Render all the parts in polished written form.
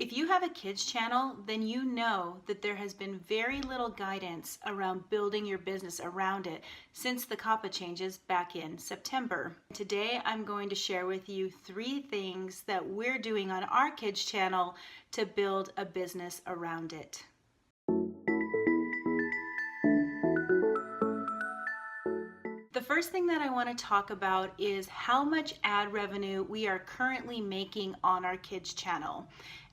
If you have a kids channel, then you know that there has been very little guidance around building your business around it since the COPPA changes back in September. Today, I'm going to share with you 3 things that we're doing on our kids channel to build a business around it. The first thing that I want to talk about is how much ad revenue we are currently making on our kids channel.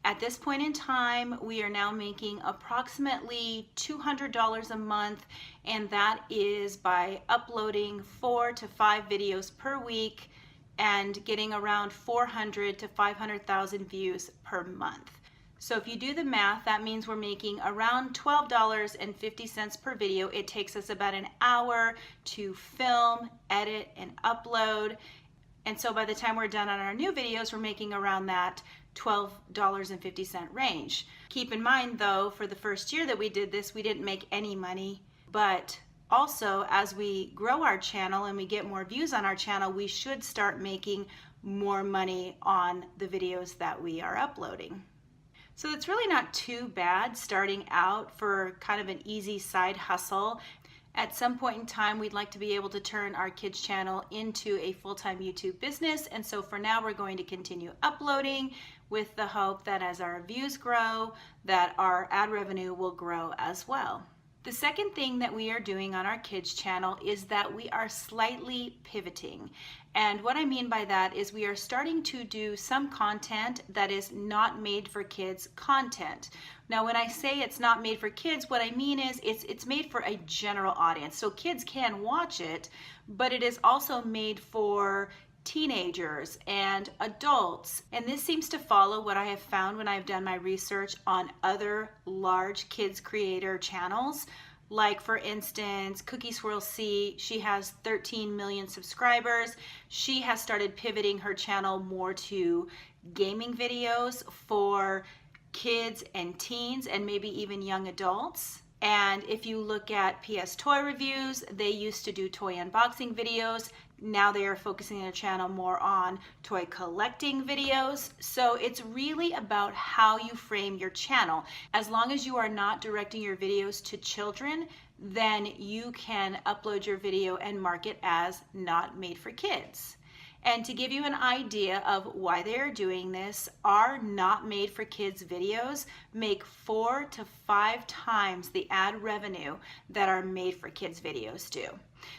At this point in time, we are now making approximately $200 a month, and that is by uploading 4 to 5 videos per week and getting around 400 to 500,000 views per month. So if you do the math, that means we're making around $12.50 per video. It takes us about an hour to film, edit, and upload. And so by the time we're done on our new videos, we're making around that $12.50 range. Keep in mind though, for the first year that we did this, we didn't make any money. But also, as we grow our channel and we get more views on our channel, we should start making more money on the videos that we are uploading. So it's really not too bad starting out for kind of an easy side hustle. At some point in time, we'd like to be able to turn our kids channel into a full-time YouTube business. And so for now, we're going to continue uploading with the hope that as our views grow, that our ad revenue will grow as well. The second thing that we are doing on our kids channel is that we are slightly pivoting. And what I mean by that is we are starting to do some content that is not made for kids content. Now, when I say it's not made for kids, what I mean is it's made for a general audience. So kids can watch it, but it is also made for teenagers and adults. And this seems to follow what I have found when I've done my research on other large kids creator channels. Like for instance, Cookie Swirl C, she has 13 million subscribers. She has started pivoting her channel more to gaming videos for kids and teens and maybe even young adults. And if you look at PS Toy Reviews, they used to do toy unboxing videos. Now they are focusing their channel more on toy collecting videos. So it's really about how you frame your channel. As long as you are not directing your videos to children, then you can upload your video and mark it as not made for kids. And to give you an idea of why they are doing this, our not made for kids videos make 4 to 5 times the ad revenue that our made for kids videos do.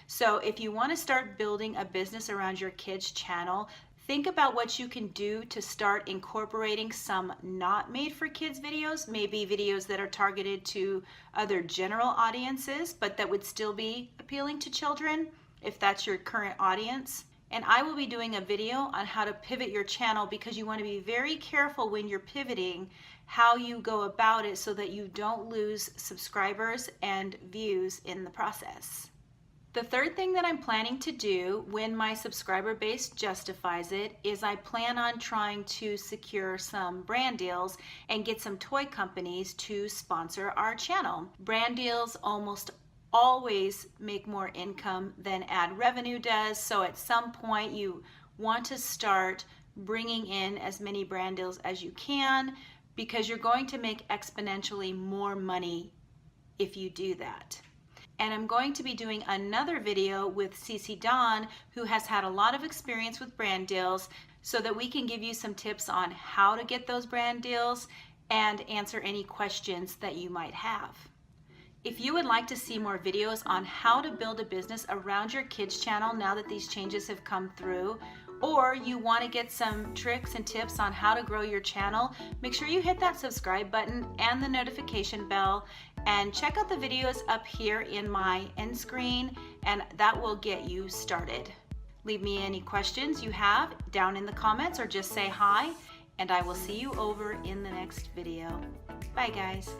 So if you want to start building a business around your kids channel, think about what you can do to start incorporating some not made for kids videos, maybe videos that are targeted to other general audiences, but that would still be appealing to children if that's your current audience. And I will be doing a video on how to pivot your channel because you want to be very careful when you're pivoting how you go about it so that you don't lose subscribers and views in the process. The third thing that I'm planning to do when my subscriber base justifies it is I plan on trying to secure some brand deals and get some toy companies to sponsor our channel. Brand deals almost always make more income than ad revenue does. So at some point you want to start bringing in as many brand deals as you can because you're going to make exponentially more money if you do that. And I'm going to be doing another video with CC Dawn, who has had a lot of experience with brand deals, so that we can give you some tips on how to get those brand deals and answer any questions that you might have. If you would like to see more videos on how to build a business around your kids channel now that these changes have come through, or you want to get some tricks and tips on how to grow your channel, make sure you hit that subscribe button and the notification bell and check out the videos up here in my end screen, and that will get you started. Leave me any questions you have down in the comments or just say hi, and I will see you over in the next video. Bye guys.